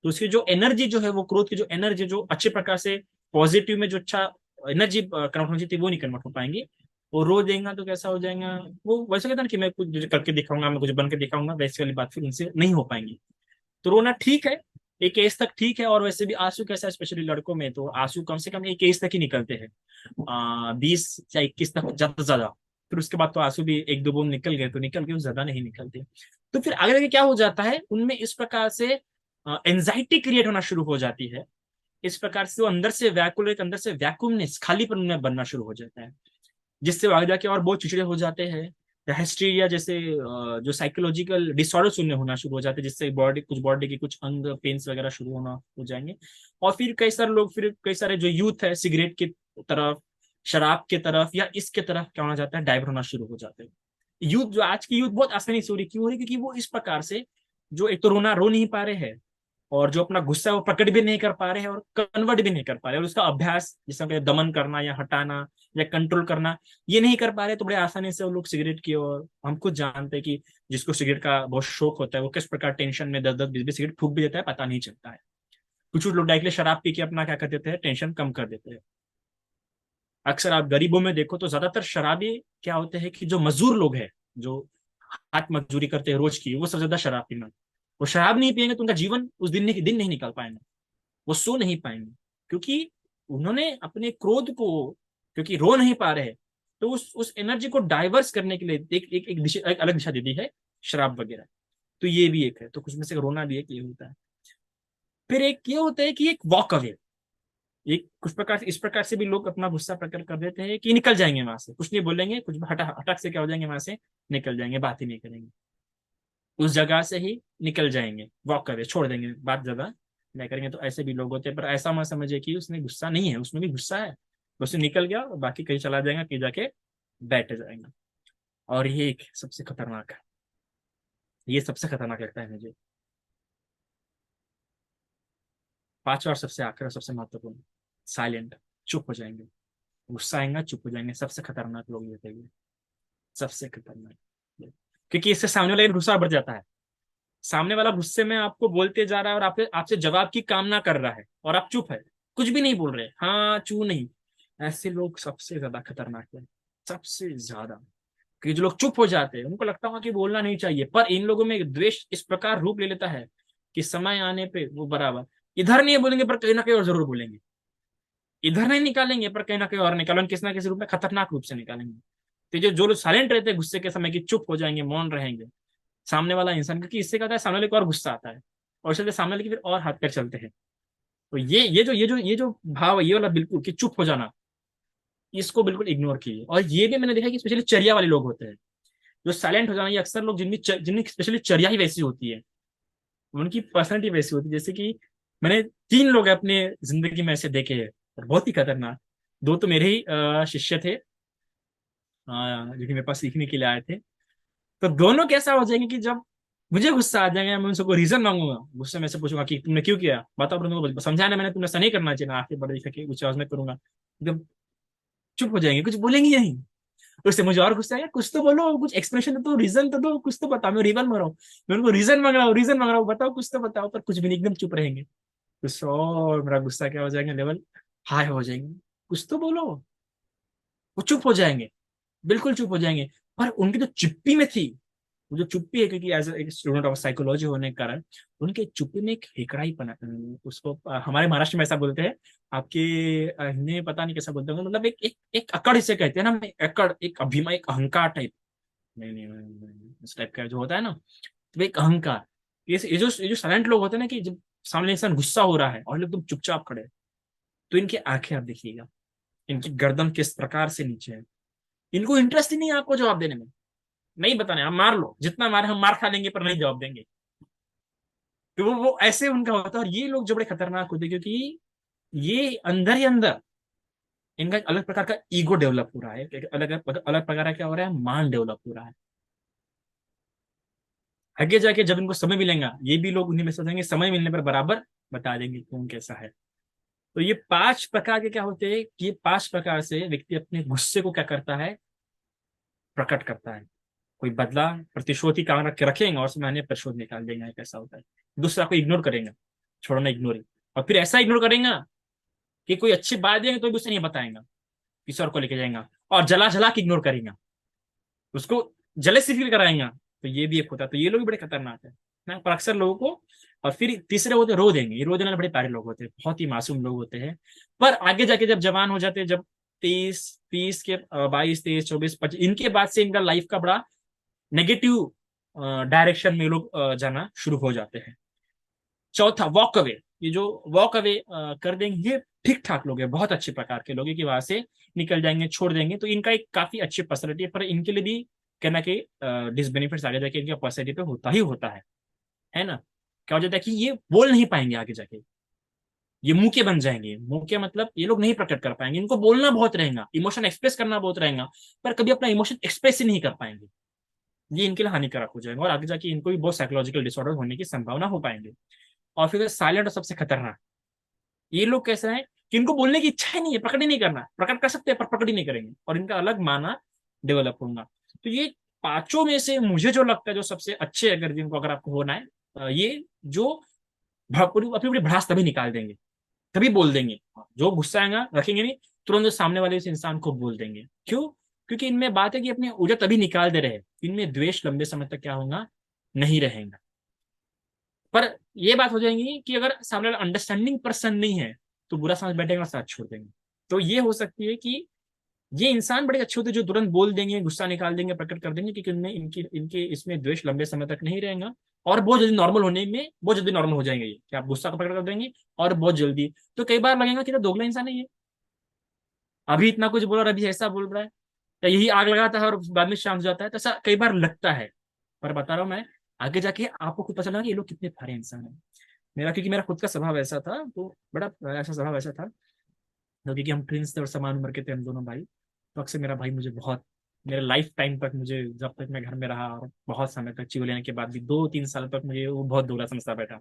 तो उसकी जो एनर्जी जो है, वो क्रोध की जो एनर्जी जो अच्छे प्रकार से पॉजिटिव में जो अच्छा एनर्जी कन्वर्ट होनी चाहिए वो नहीं कन्वर्ट हो पाएंगी। वो रो देगा तो कैसा हो जाएगा, वो वैसे कहता है ना कि मैं कुछ करके दिखाऊंगा, मैं कुछ बन के दिखाऊंगा, वैसे वाली बात फिर उनसे नहीं हो पाएंगी। तो रोना ठीक है, एक एज तक ठीक है। और वैसे भी आंसू कैसा है, स्पेशली लड़कों में तो आंसू कम से कम एक एज तक ही निकलते हैं, 20 या 21 तक ज्यादा से ज्यादा। फिर उसके बाद तो आंसू भी एक दो बूंद निकल गए तो निकल गए, ज्यादा नहीं निकलते। तो फिर आगे आगे क्या हो जाता है, उनमें इस प्रकार से एंजाइटी क्रिएट होना शुरू हो जाती है। इस प्रकार से वो अंदर से व्याकुल, एक अंदर से वैक्यूमनेस, खालीपन उनमें बनना शुरू हो जाता है, जिससे वो आगे जाके और बहुत चिड़चिड़े हो जाते हैं। हिस्टीरिया जैसे जो साइकोलॉजिकल डिसऑर्डर्स उनमें होना शुरू हो जाते हैं, जिससे बॉडी के कुछ अंग पेन्स वगैरह शुरू होना हो जाएंगे। और फिर कई सारे लोग, फिर कई सारे जो यूथ है, सिगरेट की तरफ, शराब के तरफ या इसके तरफ क्या होना जाता है, डाइवर्ट होना शुरू हो जाते हैं। यूथ, जो आज की यूथ बहुत आसानी से हो रही, क्यों हो रही, क्योंकि वो इस प्रकार से जो एक तो रोना रो नहीं पा रहे हैं, और जो अपना गुस्सा है वो प्रकट भी नहीं कर पा रहे हैं और कन्वर्ट भी नहीं कर पा रहे, और उसका अभ्यास जिसमें कहते हैं दमन करना या हटाना या कंट्रोल करना, ये नहीं कर पा रहे, तो बड़े आसानी से वो लोग सिगरेट की ओर, हम खुद जानते हैं कि जिसको सिगरेट का बहुत शौक होता है वो किस प्रकार टेंशन में 10-10 20-20 सिगरेट फूक भी देता है, पता नहीं चलता है। कुछ लोग डायरेक्टली शराब पी के अपना क्या कर देते हैं, टेंशन कम कर देते हैं। अक्सर आप गरीबों में देखो तो ज्यादातर शराबी क्या होते हैं कि जो मजदूर लोग हैं, जो हाथ मजदूरी करते हैं रोज की, वो सबसे ज्यादा शराब पीना। वो शराब नहीं पियेंगे तो उनका जीवन उस दिन नहीं निकाल पाएंगे, वो सो नहीं पाएंगे, क्योंकि उन्होंने अपने क्रोध को, क्योंकि रो नहीं पा रहे, तो उस एनर्जी को डाइवर्स करने के लिए एक अलग दिशा दे दी है, शराब वगैरह। तो ये भी एक है, तो कुछ में से रोना भी एक ये होता है। फिर एक ये होता है कि एक वॉक अवे, एक कुछ प्रकार से, इस प्रकार से भी लोग अपना गुस्सा प्रकट कर देते हैं कि निकल जाएंगे वहां से, कुछ नहीं बोलेंगे, कुछ हटक से क्या हो जाएंगे वहां से, निकल जाएंगे, बात ही नहीं करेंगे, उस जगह से ही निकल जाएंगे, वॉक अवे, छोड़ देंगे, बात ज्यादा नहीं करेंगे। तो ऐसे भी लोग होते हैं, पर ऐसा मत समझे कि उसमें गुस्सा नहीं है, उसमें भी गुस्सा है, उससे निकल गया और बाकी कहीं चला जाएगा, कहीं जाके बैठ जाएगा। और ये एक सबसे खतरनाक है, ये सबसे खतरनाक लगता है मुझे, पांचवा और सबसे आखिर और सबसे महत्वपूर्ण, साइलेंट, चुप हो जाएंगे। गुस्सा आएगा, चुप हो जाएंगे, सबसे खतरनाक लोग ये थे, सबसे खतरनाक। क्योंकि इससे सामने वाले का गुस्सा बढ़ जाता है, सामने वाला गुस्से में आपको बोलते जा रहा है और आपसे आपसे जवाब की कामना कर रहा है, और आप चुप है, कुछ भी नहीं बोल रहे, हाँ चू नहीं। ऐसे लोग सबसे ज्यादा खतरनाक है, सबसे ज्यादा। कि जो लोग चुप हो जाते हैं उनको लगता होगा कि बोलना नहीं चाहिए, पर इन लोगों में द्वेष इस प्रकार रूप ले लेता है कि समय आने पे वो बराबर इधर नहीं बोलेंगे, पर कहीं ना कहीं और जरूर बोलेंगे, इधर नहीं निकालेंगे पर कहीं ना कहीं और निकालेंगे, किसी ना किसी रूप में खतरनाक रूप से निकालेंगे। तो जो लोग साइलेंट रहते हैं गुस्से के समय, की चुप हो जाएंगे, मौन रहेंगे, सामने वाला इंसान, क्योंकि इससे क्या होता है, सामने वाले को और गुस्सा आता है, और इसलिए सामने वाले की फिर और हाथ पैर चलते हैं। तो ये जो भाव है, ये वाला बिल्कुल कि चुप हो जाना, इसको बिल्कुल इग्नोर कीजिए। और ये भी मैंने देखा कि स्पेशली चर्या वाले लोग होते हैं, जो साइलेंट हो जाना, ये अक्सर लोग जिनकी स्पेशली चर्या ही वैसी होती है, उनकी पर्सनैलिटी वैसी होती है। जैसे कि मैंने 3 लोग अपने जिंदगी में ऐसे देखे हैं, और बहुत ही खतरनाक। दो तो मेरे ही शिष्य थे, जो कि मेरे पास सीखने के लिए आए थे। तो दोनों कैसा हो जाएंगे कि जब मुझे गुस्सा आ जाएगा, मैं उनसे कोई रीजन मांगूंगा, गुस्से में से पूछूंगा कि तुमने क्यों किया, बताओ, पर तुमको समझाना, मैंने तुमने ऐसा नहीं करना चाहिए ना, आंखें बड़े करके ऊंची आवाज में करूंगा, एकदम चुप हो जाएंगे, कुछ बोलेंगे ही नहीं। उससे मुझे और गुस्सा आएगा, कुछ तो बोलो, कुछ एक्सप्लेनेशन दो, रीजन तो दो, कुछ तो बताओ, मैं रीजन मांग रहा हूँ, मैं उनको रीजन मांग रहा हूँ, बताओ, कुछ तो बताओ, पर कुछ भी नहीं, एकदम चुप रहेंगे। गुस्सा, और मेरा गुस्सा क्या हो जाएगा, लेवल हाई हो जाएंगे, कुछ तो बोलो। वो चुप हो जाएंगे, बिल्कुल चुप हो जाएंगे। पर उनकी जो चुप्पी में थी, वो जो चुप्पी है, क्योंकि as a student of psychology होने के कारण उनके चुप्पी में एक हेकड़ाई पना, उसको हमारे महाराष्ट्र में ऐसा बोलते हैं, आपके हिंदी में पता नहीं कैसा बोलते होंगे, मतलब एक अकड़ इसे कहते हैं ना, अकड़, एक अभिमान, एक अहंकार टाइप, नहीं, इस टाइप का जो होता है ना, तो एक अहंकार। ये जो साइलेंट लोग होते हैं ना, कि जब सामने इंसान गुस्सा हो रहा है और लोग एकदम चुपचाप खड़े हैं, तो इनकी आंखें आप देखिएगा, इनकी गर्दन किस प्रकार से नीचे है, इनको इंटरेस्ट ही नहीं है आपको जवाब देने में, नहीं बताने, हम मार लो, जितना मारे हम मार खा लेंगे पर नहीं जवाब देंगे। तो वो ऐसे उनका होता है। और ये लोग जो बड़े खतरनाक होते हैं, क्योंकि ये अंदर ही अंदर इनका एक अलग प्रकार का ईगो डेवलप हो रहा है, एक अलग अलग प्रकार का क्या हो रहा है, मान डेवलप हो रहा है। आगे जाके जब इनको समय मिलेगा, ये भी लोग उन्हीं में सोचेंगे, समय मिलने पर बराबर बता देंगे कौन कैसा है। तो ये 5 प्रकार के क्या होते हैं कि ये 5 प्रकार से व्यक्ति अपने गुस्से को क्या करता है, प्रकट करता है। कोई बदला, प्रतिशोध की काम रख के रखेंगे और उसमें अन्य प्रतिशोध निकाल देंगे, कैसा होता है। दूसरा को इग्नोर करेंगे, छोड़ना इग्नोर, और फिर ऐसा इग्नोर करेंगे कि कोई अच्छी बात देंगे तो भी उसे नहीं बताएंगा, किसी और को लेके जाएगा। और जला जला के इग्नोर करेंगे, उसको जले से फील कराएंगे। तो ये भी एक होता है। तो ये लोग भी बड़े खतरनाक है ना, पर अक्सर लोगों को। और फिर तीसरे होते रो देंगे, ये रो देने वाले बड़े प्यारे लोग होते हैं, बहुत ही मासूम लोग होते हैं। पर आगे जाके जब जवान हो जाते हैं, जब 30 के 22, 23, 24, 25, इनके बाद से इनका लाइफ का बड़ा नेगेटिव डायरेक्शन में लोग जाना शुरू हो जाते हैं। चौथा, वॉक अवे। ये जो वॉक अवे कर देंगे, ये ठीक ठाक लोग हैं, बहुत अच्छे प्रकार के लोग हैं कि वहां से निकल जाएंगे, छोड़ देंगे, तो इनका एक काफी अच्छी पर्सनैलिटी है। पर इनके लिए भी कहना कि डिसबेनिफिट्स आगे जाके इनके पर्सनैलिटी पे होता ही होता है ना। क्या हो जाता है कि ये बोल नहीं पाएंगे आगे जाके, ये मुंह के बन जाएंगे। मुंह के मतलब ये लोग नहीं प्रकट कर पाएंगे, इनको बोलना बहुत रहेगा, इमोशन एक्सप्रेस करना बहुत रहेगा, पर कभी अपना इमोशन एक्सप्रेस ही नहीं कर पाएंगे। ये इनके लिए हानिकारक हो जाएगा और आगे जाके इनको भी बहुत साइकोलॉजिकल डिसऑर्डर होने की संभावना हो पाएंगे। और फिर साइलेंट और सबसे खतरनाक, ये लोग कैसे हैं कि इनको बोलने की इच्छा ही नहीं है, प्रकट ही नहीं करना, प्रकट कर सकते हैं पर प्रकट ही नहीं करेंगे, और इनका अलग माना डेवलप होगा। तो ये पांचों में से मुझे जो लगता है जो सबसे अच्छे, अगर जिनको अगर आपको होना है, ये जो अपनी पूरी भड़ास तभी निकाल देंगे, तभी बोल देंगे। जो गुस्सा आएगा रखेंगे नहीं, तुरंत सामने वाले उस इंसान को बोल देंगे। क्यों? क्योंकि इनमें बात है कि अपनी ऊर्जा तभी निकाल दे रहे हैं, इनमें द्वेष लंबे समय तक क्या होगा, नहीं रहेगा। पर ये बात हो जाएगी कि अगर सामने वाला अंडरस्टैंडिंग पर्सन नहीं है, तो बुरा समझ बैठेगा और साथ छोड़ देंगे। तो ये हो सकती है कि ये इंसान बड़े अच्छे होते हैं जो तुरंत बोल देंगे, गुस्सा निकाल देंगे, प्रकट कर देंगे, क्योंकि इनमें इनकी इनके इसमें द्वेष लंबे समय तक नहीं रहेगा। और बहुत जल्दी नॉर्मल होने में बहुत जल्दी नॉर्मल हो जाएंगे ये, कि आप गुस्सा को प्रकट कर देंगे और बहुत जल्दी। तो कई बार लगेगा कि तो दोगला इंसान है ये, अभी इतना कुछ बोला और अभी ऐसा बोल रहा है, या यही आग लगाता है और बाद में शांत हो जाता है। तो ऐसा कई बार लगता है। पर बता रहा हूँ मैं, आगे जाके आपको खुद पता चलेगा कि ये लोग कितने प्यारे इंसान है। मेरा, क्योंकि मेरा खुद का स्वभाव ऐसा था, तो बड़ा ऐसा स्वभाव ऐसा था। तो क्योंकि हम ट्विंस थे और समान उम्र के थे हम दोनों भाई, तो अक्सर मेरा भाई मुझे बहुत, मेरे लाइफ टाइम तक मुझे, जब तक मैं घर में रहा और बहुत समय तक चिव लेने के बाद भी 2-3 साल तक मुझे वो बहुत दोगला समझता बैठा।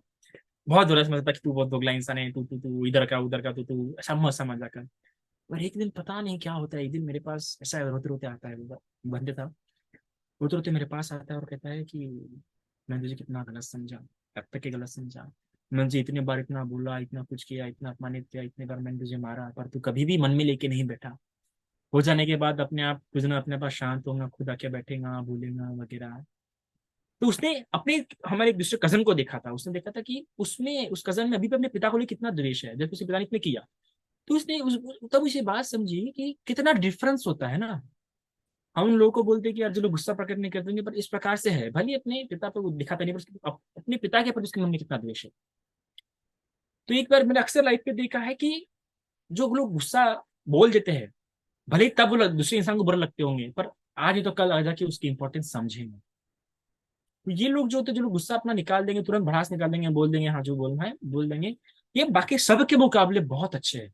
बहुत दोगला समझता कि तू बहुत दोगला इंसान है, तू तू तू इधर का उधर का, तू ऐसा मत समझ जाकर। और एक दिन पता नहीं क्या होता है, एक दिन मेरे पास ऐसा रोते रोते आता है, वो बंदे था, रोते रोते मेरे पास आता है और कहता है कि मैं तुझे कितना गलत समझा, अब तक के गलत समझा, मैं तुझे इतने बार इतना बोला, इतना कुछ किया, इतना अपमानित किया, इतने बार मैंने तुझे मारा, पर तू कभी भी मन में लेके नहीं बैठा। हो जाने के बाद अपने आप कुछ ना अपने पास शांत होगा, खुद आके बैठेगा, भूलेगा वगैरह। तो उसने अपने, हमारे एक दूसरे कजन को देखा था, उसने देखा था कि उसमें, उस कजन में अभी भी अपने पिता को लिए कितना द्वेष है, जब उसके पिता ने इतने किया। तो उसने तब उसे बात समझी कि कितना डिफरेंस होता है ना। हम उन लोगों को बोलते हैं कि यार जो लोग गुस्सा प्रकट नहीं करते, पर इस प्रकार से है, भले अपने पिता पे वो दिखाता नहीं, पर अपने पिता के प्रति उसके मन में कितना द्वेष है। तो एक बार मैंने अक्सर लाइफ पे देखा है कि जो लोग गुस्सा बोल देते हैं, भले ही तब वो दूसरे इंसान को बुरा लगते होंगे, पर आज नहीं तो कल आ जाके उसकी इंपॉर्टेंस समझेंगे। तो ये लोग जो होते हैं, जो लोग गुस्सा अपना निकाल देंगे, तुरंत भड़ास निकाल देंगे, बोल देंगे हाँ जो बोलना है बोल देंगे, ये बाकी सब के मुकाबले बहुत अच्छे हैं।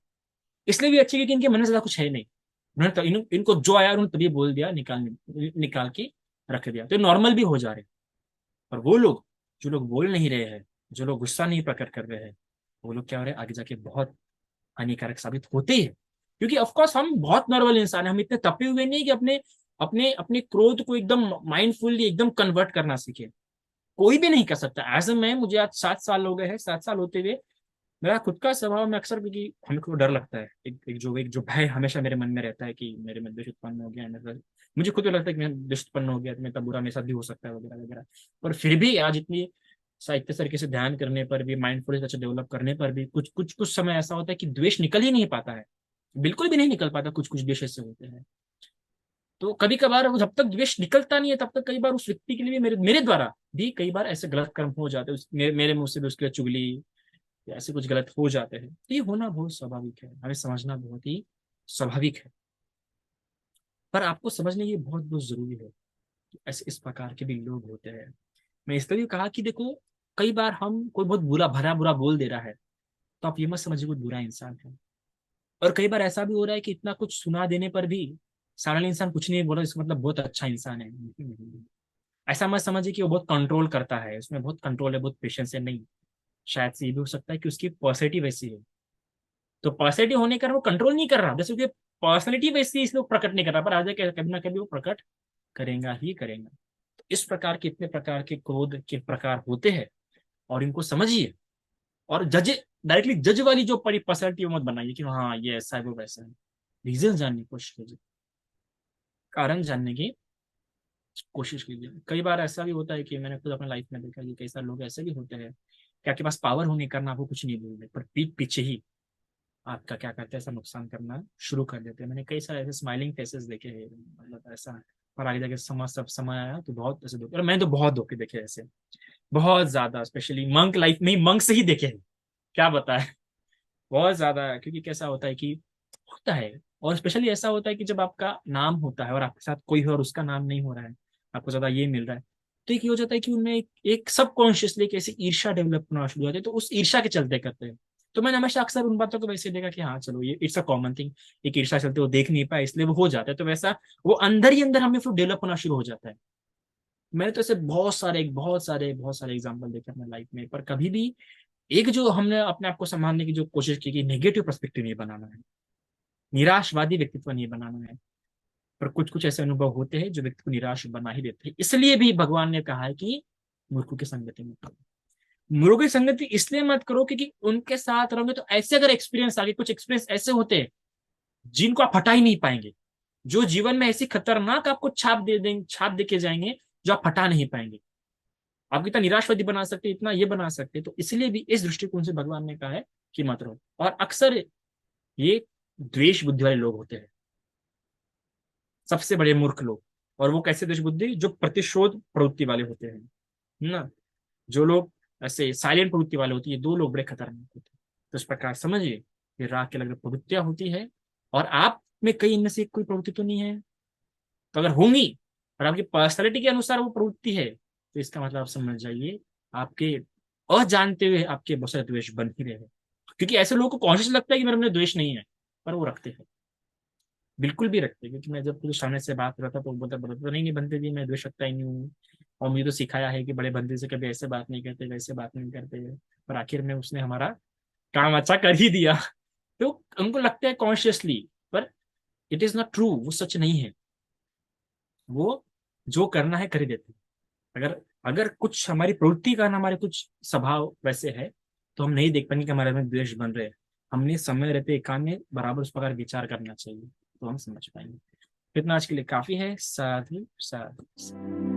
इसलिए भी अच्छे क्योंकि इनके मन में ज्यादा कुछ है नहीं। उन्होंने तो इनको जो आया उन्होंने तभी बोल दिया, निकाल के रख दिया, तो नॉर्मल भी हो जा रहे। पर वो लोग, जो लोग बोल नहीं रहे हैं, जो लोग गुस्सा नहीं प्रकट कर रहे हैं, वो लोग क्या हो रहे हैं, आगे जाके बहुत हानिकारक साबित होते हैं। क्योंकि ऑफकोर्स हम बहुत नॉर्मल इंसान हैं, हम इतने तपे हुए नहीं कि अपने अपने अपने क्रोध को एकदम माइंडफुली एकदम कन्वर्ट करना सीखे। कोई भी नहीं कर सकता। एज मैं, मुझे आज 7 साल हो गए हैं, 7 साल होते हुए मेरा खुद का स्वभाव में अक्सर, क्योंकि हमको डर लगता है, एक जो भय हमेशा मेरे मन में रहता है कि मेरे में द्वेष उत्पन्न हो गया है, मतलब मुझे खुद को लगता है कि मैं द्वेष उत्पन्न हो गया, तो मैं तब बुरा मेरे साथ भी हो सकता है वगैरह वगैरह। पर फिर भी आज इतनी साहित्य तरीके से ध्यान करने पर भी, माइंडफुल अच्छा डेवलप करने पर भी, कुछ कुछ कुछ समय ऐसा होता है कि द्वेष निकल ही नहीं पाता है, बिल्कुल भी नहीं निकल पाता। कुछ कुछ द्वेष ऐसे होते हैं। तो कभी कभार जब तक द्वेष निकलता नहीं है, तब तक कई बार उस व्यक्ति के लिए भी, मेरे मेरे द्वारा भी कई बार ऐसे गलत कर्म हो जाते हैं, मेरे मुंह से भी उसके लिए चुगली या ऐसे कुछ गलत हो जाते हैं। तो ये होना बहुत स्वाभाविक है, हमें समझना बहुत ही स्वाभाविक है। पर आपको समझने ये बहुत बहुत जरूरी है कि ऐसे इस प्रकार के भी लोग होते हैं। मैं इसलिए भी कहा कि देखो, कई बार हम कोई बहुत बुरा भरा बुरा बोल दे रहा है, तो आप ये मत समझिए कोई बुरा इंसान है। और कई बार ऐसा भी हो रहा है कि इतना कुछ सुना देने पर भी साधारण इंसान कुछ नहीं बोला, इसका मतलब बहुत अच्छा इंसान है। ऐसा मत समझिए कि वो बहुत कंट्रोल करता है, उसमें बहुत कंट्रोल है, बहुत पेशेंस है, नहीं। शायद से ये भी हो सकता है कि उसकी पर्सनैलिटी वैसी है। तो पर्सनैलिटी होने के कारण वो कंट्रोल नहीं कर रहा, जैसे कि पर्सनैलिटी वैसी, इसलिए वो प्रकट नहीं कर रहा, पर आज कभी ना कभी वो प्रकट करेगा ही करेगा। तो इस प्रकार के, इतने प्रकार के क्रोध के प्रकार होते हैं, और इनको समझिए। और जज, डायरेक्टली जज वाली जो परी पर्सनैलिटी मत बनाइए कि हाँ ये ऐसा है वो वैसा है। रीजन जानने की कोशिश कीजिए। कारण जानने की कोशिश कीजिए। कई बार ऐसा भी होता है कि मैंने खुद अपने लाइफ में देखा कि कई सारे लोग ऐसे भी होते हैं कि आपके पास पावर होने के कारण आपको कुछ नहीं बोल रहे, पर पीठ पीछे ही आपका क्या करते हैं, ऐसा नुकसान करना शुरू कर देते हैं। मैंने कई सारे ऐसे स्माइलिंग फेसेस देखे हैं, मतलब ऐसा। पर आगे जाके समय आया तो बहुत ऐसे धोखे, और मैंने तो बहुत धोखे देखे ऐसे, बहुत ज्यादा, स्पेशली मंक लाइफ में ही मंक से ही देखे हैं, क्या बताए। बहुत ज्यादा, क्योंकि कैसा होता है कि होता है, और स्पेशली ऐसा होता है कि जब आपका नाम होता है और आपके साथ कोई है और उसका नाम नहीं हो रहा है, आपको ज्यादा ये मिल रहा है, तो एक ये हो जाता है कि उनमें एक सबकॉन्शियसली एक ऐसी ईर्ष्या डेवलप होना शुरू हो जाती है, तो उस ईर्ष्या के चलते करते हैं। तो मैंने हमेशा अक्सर उन बातों को वैसे देखा कि हाँ चलो ये इट्स अ कॉमन थिंग, एक ईर्ष्या चलते वो देख नहीं पाए इसलिए वो हो जाता है, तो वैसा वो अंदर ही अंदर हमें फिर डेवलप होना शुरू हो जाता है। मैंने तो ऐसे बहुत सारे एग्जाम्पल देखे अपने लाइफ में, पर कभी भी एक जो हमने अपने आप को संभालने की जो कोशिश की कि नेगेटिव पर्सपेक्टिव नहीं बनाना है, निराशवादी व्यक्तित्व नहीं बनाना है। पर कुछ कुछ ऐसे अनुभव होते हैं जो व्यक्ति को निराश बना ही देते हैं, इसलिए भी भगवान ने कहा है कि मूर्खों की संगति मत करो। मूर्खों की संगति इसलिए मत करो क्योंकि उनके साथ रहोगे तो ऐसे अगर एक्सपीरियंस आगे, कुछ एक्सपीरियंस ऐसे होते हैं जिनको आप हटा ही नहीं पाएंगे, जो जीवन में ऐसी खतरनाक आपको छाप दे के जाएंगे जो आप हटा नहीं पाएंगे। आप इतना निराशवादी बना सकते, इतना ये बना सकते, तो इसलिए भी इस दृष्टिकोण से भगवान ने कहा है कि मत रहो। और अक्सर ये द्वेष बुद्धि वाले लोग होते हैं, सबसे बड़े मूर्ख लोग। और वो कैसे द्वेष बुद्धि, जो प्रतिशोध प्रवृत्ति वाले होते हैं ना, जो लोग ऐसे साइलेंट प्रवृत्ति वाले होते हैं, ये दो लोग बड़े खतरनाक होते हैं। तो इस प्रकार समझिए कि राग के अलग अलग प्रवृत्तियां होती है, और आप में कई इनमें से कोई प्रवृत्ति तो नहीं है, तो अगर होंगी और आपकी पर्सनैलिटी के अनुसार वो प्रवृत्ति है, तो इसका मतलब आप समझ जाइए आपके अजानते हुए आपके बहुत सारे द्वेष बन ही रहे हैं। क्योंकि ऐसे लोगों को कॉन्शियस लगता है कि मेरे में द्वेष नहीं है, पर वो रखते हैं, बिल्कुल भी रखते हैं। क्योंकि मैं जब कुछ सामने से बात करता तो बोलता बोलता तो नहीं बनते जी, मैं द्वेष रखता ही नहीं हूँ, और मुझे तो सिखाया है कि बड़े बंदे से कभी ऐसे बात नहीं करते, वैसे बात नहीं करते। पर आखिर में उसने हमारा काम अच्छा कर ही दिया। तो उनको लगता है कॉन्शियसली, पर इट इज नॉट ट्रू, वो सच नहीं है। वो जो करना है कर ही देते हैं। अगर अगर कुछ हमारी प्रवृत्ति का ना, हमारे कुछ स्वभाव वैसे है, तो हम नहीं देख पाएंगे कि हमारे में द्वेष बन रहे हैं। हमने समय रहते एकांत में बराबर उस प्रकार विचार करना चाहिए, तो हम समझ पाएंगे। इतना आज के लिए काफी है। साधु साधु।